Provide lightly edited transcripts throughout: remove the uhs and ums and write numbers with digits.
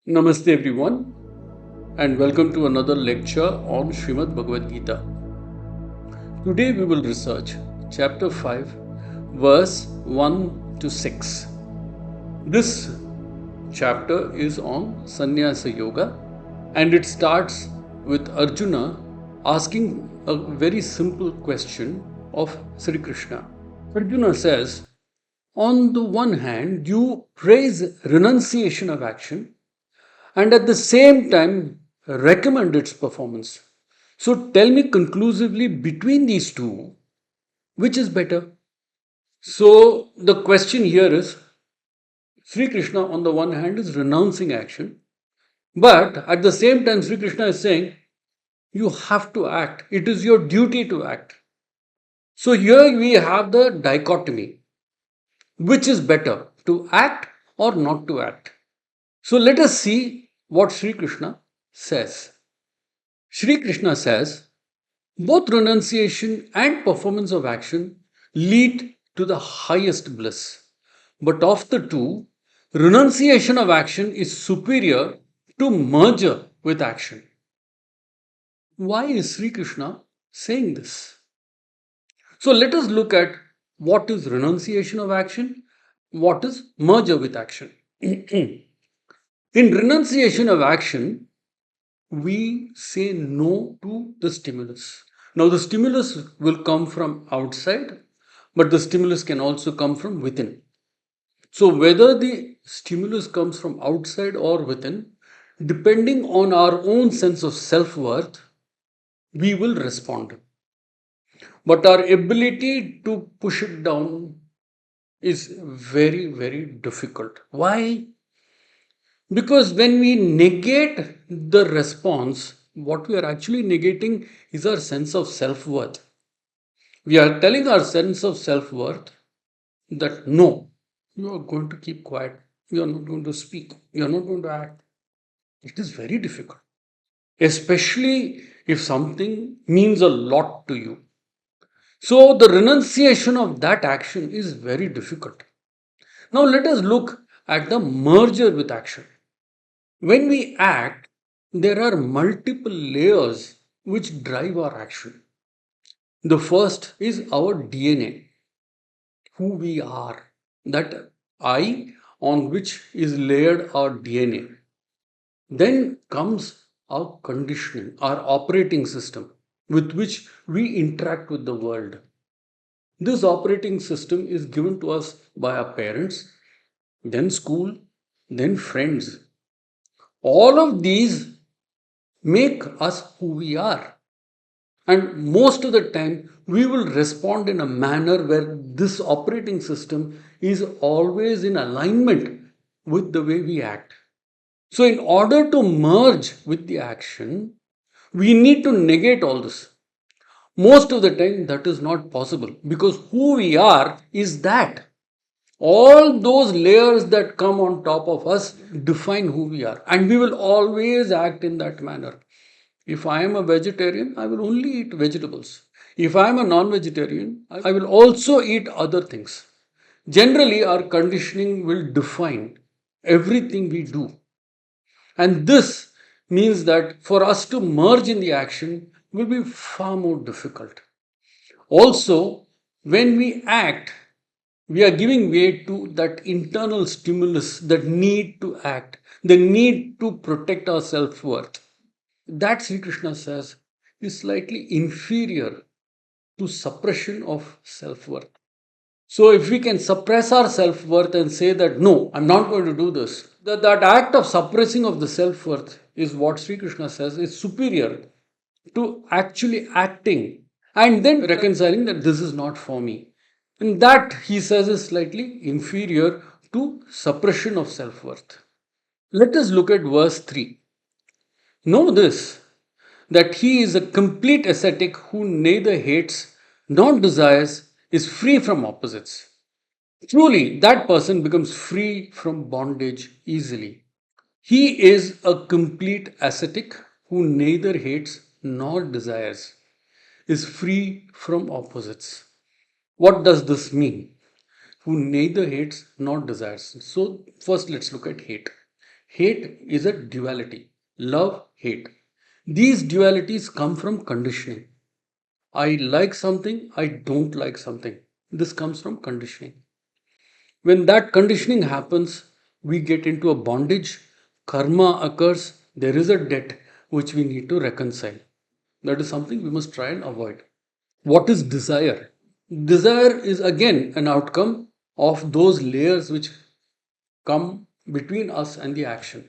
Namaste everyone, and welcome to another lecture on Srimad Bhagavad Gita. Today we will research chapter 5, verse 1 to 6. This chapter is on Sannyasa Yoga, and it starts with Arjuna asking a very simple question of Sri Krishna. Arjuna says, on the one hand, you praise renunciation of action and at the same time recommend its performance. So tell me conclusively between these two, which is better? So the question here is Sri Krishna on the one hand is renouncing action, but at the same time Sri Krishna is saying you have to act. It is your duty to act. So here we have the dichotomy. Which is better, to act or not to act? So let us see what Sri Krishna says. Sri Krishna says, both renunciation and performance of action lead to the highest bliss. But of the two, renunciation of action is superior to merger with action. Why is Sri Krishna saying this? So let us look at what is renunciation of action, what is merger with action. In renunciation of action, we say no to the stimulus. Now, the stimulus will come from outside, but the stimulus can also come from within. So, whether the stimulus comes from outside or within, depending on our own sense of self worth, we will respond. But our ability to push it down is very, very difficult. Why? Because when we negate the response, what we are actually negating is our sense of self worth. We are telling our sense of self worth that no, you are going to keep quiet, you are not going to speak, you are not going to act. It is very difficult, especially if something means a lot to you. So, the renunciation of that action is very difficult. Now, let us look at the merger with action. When we act, there are multiple layers which drive our action. The first is our DNA, who we are, that I on which is layered our DNA. Then comes our conditioning, our operating system with which we interact with the world. This operating system is given to us by our parents, then school, then friends. All of these make us who we are. And most of the time, we will respond in a manner where this operating system is always in alignment with the way we act. So, in order to merge with the action, we need to negate all this. Most of the time, that is not possible because who we are is that. All those layers that come on top of us define who we are, and we will always act in that manner. If I am a vegetarian, I will only eat vegetables. If I am a non vegetarian, I will also eat other things. Generally, our conditioning will define everything we do. And this means that for us to merge in the action will be far more difficult. Also, when we act, we are giving way to that internal stimulus, that need to act, the need to protect our self worth. That Sri Krishna says is slightly inferior to suppression of self worth. So, if we can suppress our self worth and say that no, I'm not going to do this, that act of suppressing of the self worth is what Sri Krishna says is superior to actually acting and then reconciling that this is not for me. And that, he says, is slightly inferior to suppression of self worth. Let us look at verse 3. Know this, that he is a complete ascetic who neither hates nor desires, is free from opposites. Truly, that person becomes free from bondage easily. He is a complete ascetic who neither hates nor desires, is free from opposites. What does this mean? Who neither hates nor desires. So, first let's look at hate. hate is a duality. Love, hate. These dualities come from conditioning. I like something, I don't like something. This comes from conditioning. When that conditioning happens, we get into a bondage, karma occurs, there is a debt which we need to reconcile. That is something we must try and avoid. What is desire? Desire is again an outcome of those layers which come between us and the action.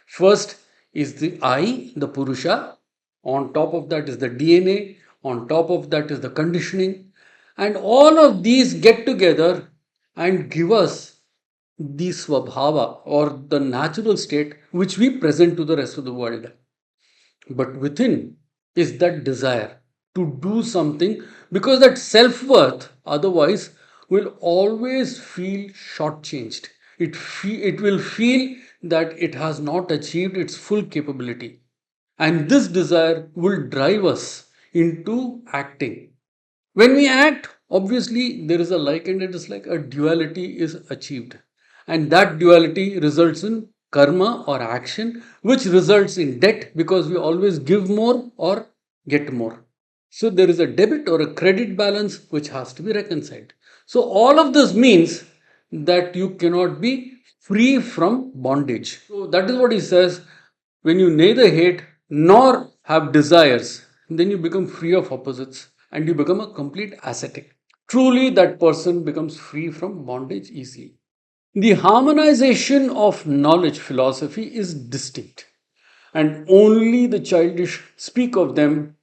First is the I, the Purusha. On top of that is the DNA. On top of that is the conditioning. And all of these get together and give us the Swabhava or the natural state which we present to the rest of the world. But within is that desire to do something, because that self-worth otherwise will always feel shortchanged. It will feel that it has not achieved its full capability. And this desire will drive us into acting. When we act, obviously there is a like and a dislike, a duality is achieved. And that duality results in karma or action, which results in debt because we always give more or get more. So there is a debit or a credit balance which has to be reconciled. So all of this means that you cannot be free from bondage. So that is what he says. When you neither hate nor have desires, then you become free of opposites and you become a complete ascetic. Truly, that person becomes free from bondage easily. The harmonization of knowledge philosophy is distinct, and only the childish speak of them,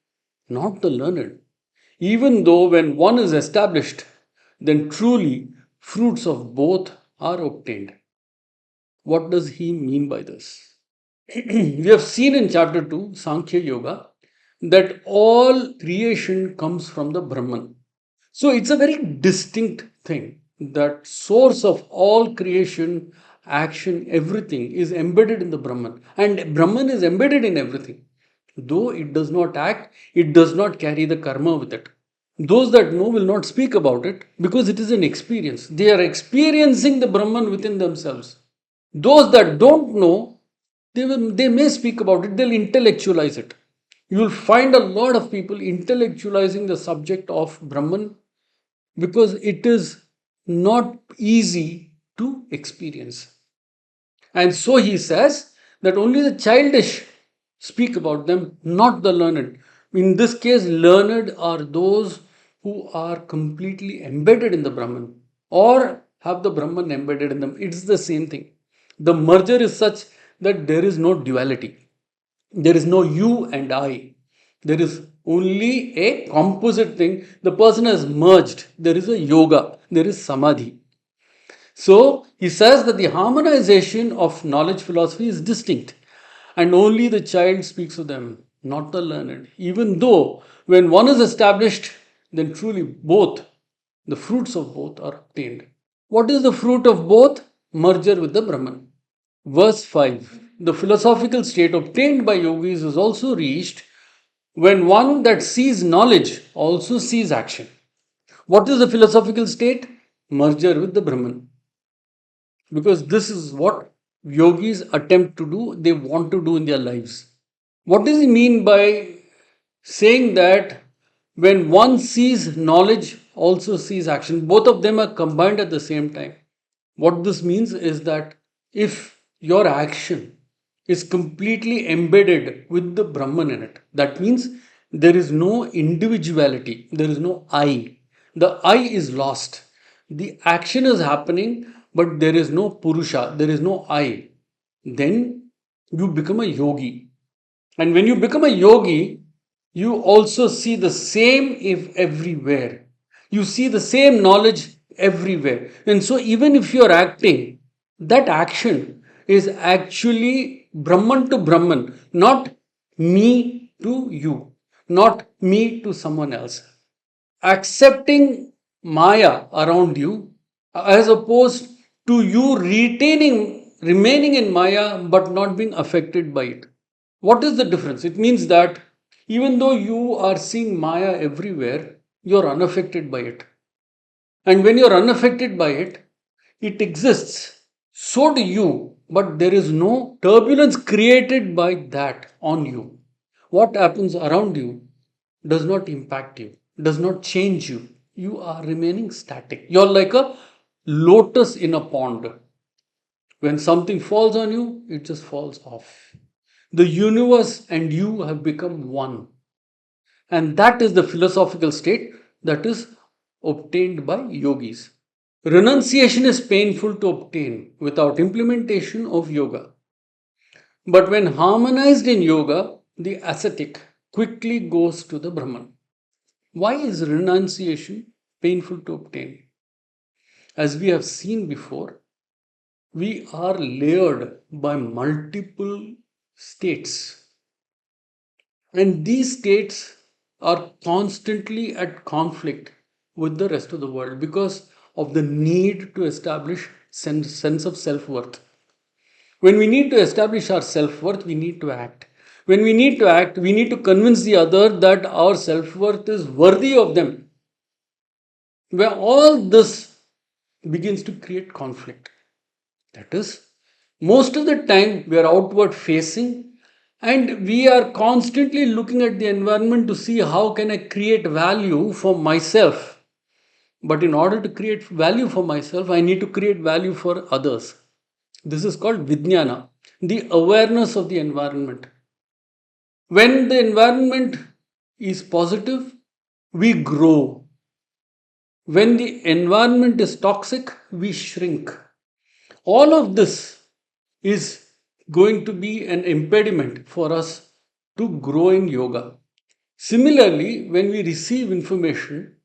not the learned. Even though when one is established, then truly fruits of both are obtained. What does he mean by this? We have seen in chapter 2, Sankhya Yoga, that all creation comes from the Brahman. So it's a very distinct thing that source of all creation, action, everything is embedded in the Brahman. And Brahman is embedded in everything. Though it does not act, it does not carry the karma with it. Those that know will not speak about it because it is an experience. They are experiencing the Brahman within themselves. Those that don't know, they may speak about it, they'll intellectualize it. You will find a lot of people intellectualizing the subject of Brahman because it is not easy to experience. And so he says that only the childish speak about them, not the learned. In this case, learned are those who are completely embedded in the Brahman or have the Brahman embedded in them. It's the same thing. The merger is such that there is no duality. There is no you and I. There is only a composite thing. The person has merged. There is a yoga. There is samadhi. So he says that the harmonization of knowledge philosophy is distinct, and only the child speaks of them, not the learned. Even though when one is established, then truly both, the fruits of both are obtained. What is the fruit of both? Merger with the Brahman. Verse 5. The philosophical state obtained by yogis is also reached when one that sees knowledge also sees action. What is the philosophical state? Merger with the Brahman. Because this is what yogis attempt to do, they want to do in their lives. What does he mean by saying that when one sees knowledge, also sees action? Both of them are combined at the same time. What this means is that if your action is completely embedded with the Brahman in it, that means there is no individuality, there is no I. The I is lost. The action is happening, but there is no Purusha, there is no I. Then you become a yogi. And when you become a yogi, you also see the same if everywhere. You see the same knowledge everywhere. And so even if you are acting, that action is actually Brahman to Brahman, not me to you, not me to someone else. Accepting Maya around you as opposed to you remaining in Maya but not being affected by it. What is the difference? It means that even though you are seeing Maya everywhere, you are unaffected by it. And when you are unaffected by it, it exists. So do you. but there is no turbulence created by that on you. What happens around you does not impact you, does not change you. You are remaining static. You're like a lotus in a pond. When something falls on you, it just falls off. The universe and you have become one. And that is the philosophical state that is obtained by yogis. Renunciation is painful to obtain without implementation of yoga. But when harmonized in yoga, the ascetic quickly goes to the Brahman. Why is renunciation painful to obtain? As we have seen before, we are layered by multiple states. And these states are constantly at conflict with the rest of the world because of the need to establish sense of self-worth. When we need to establish our self-worth, we need to act. When we need to act, we need to convince the other that our self-worth is worthy of them. Where all this begins to create conflict. That is, most of the time we are outward facing and we are constantly looking at the environment to see how can I create value for myself. But in order to create value for myself, I need to create value for others. This is called Vijnana, the awareness of the environment. When the environment is positive, we grow. When the environment is toxic, we shrink. All of this is going to be an impediment for us to grow in yoga. Similarly, when we receive information,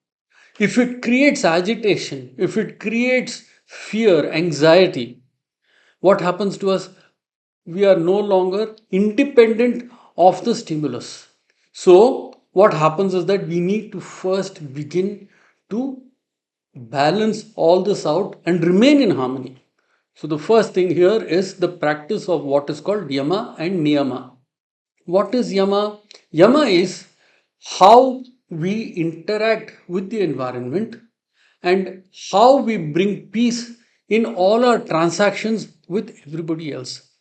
if it creates agitation, if it creates fear, anxiety, what happens to us? We are no longer independent of the stimulus. So, what happens is that we need to first begin to balance all this out and remain in harmony. So, the first thing here is the practice of what is called Yama and Niyama. What is Yama? Yama is how we interact with the environment and how we bring peace in all our transactions with everybody else.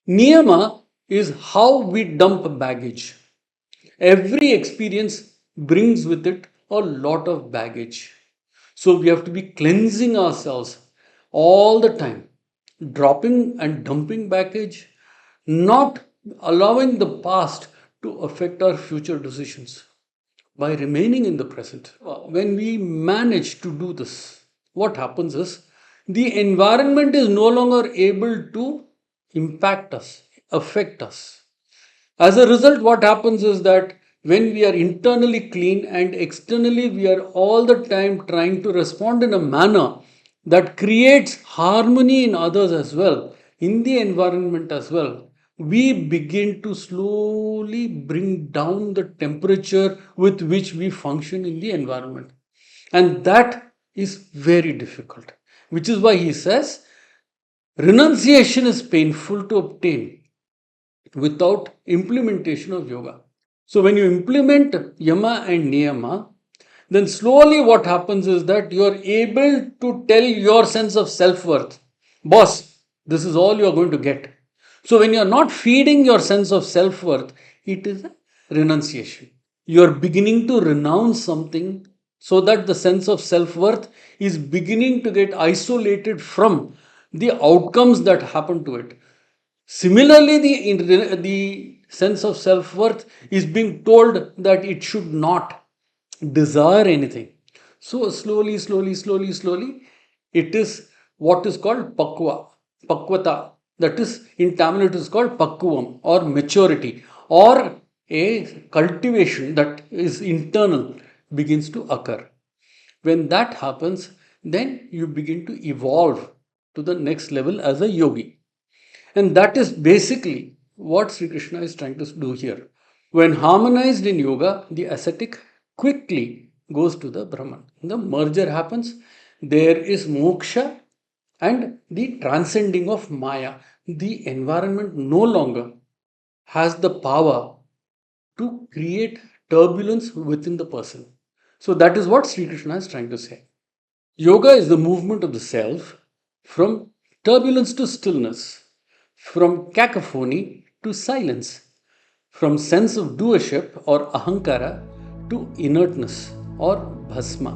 Niyama is how we dump baggage. Every experience brings with it a lot of baggage. So we have to be cleansing ourselves all the time, dropping and dumping baggage, not allowing the past to affect our future decisions by remaining in the present. When we manage to do this, what happens is the environment is no longer able to impact us, affect us. As a result, what happens is that when we are internally clean and externally we are all the time trying to respond in a manner that creates harmony in others as well, in the environment as well, we begin to slowly bring down the temperature with which we function in the environment. And that is very difficult, which is why he says renunciation is painful to obtain without implementation of yoga. So when you implement Yama and Niyama, then slowly what happens is that you are able to tell your sense of self-worth, boss, this is all you are going to get. So when you are not feeding your sense of self-worth, it is a renunciation. You are beginning to renounce something so that the sense of self-worth is beginning to get isolated from the outcomes that happen to it. Similarly, the sense of self-worth is being told that it should not desire anything. So slowly, it is what is called pakvata. That is, in Tamil it is called pakkuvam or maturity or a cultivation that is internal begins to occur. When that happens, then you begin to evolve to the next level as a yogi. And that is basically what Sri Krishna is trying to do here. When harmonized in yoga, the ascetic quickly goes to the Brahman. The merger happens, there is moksha and the transcending of Maya. The environment no longer has the power to create turbulence within the person. So that is what Sri Krishna is trying to say. Yoga is the movement of the self from turbulence to stillness. from cacophony to silence, from sense of doership or ahankara to inertness or bhasma.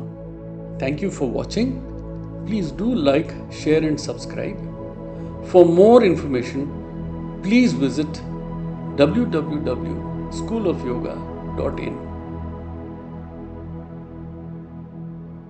Thank you for watching. Please do like, share and subscribe. For more information, please visit www.schoolofyoga.in.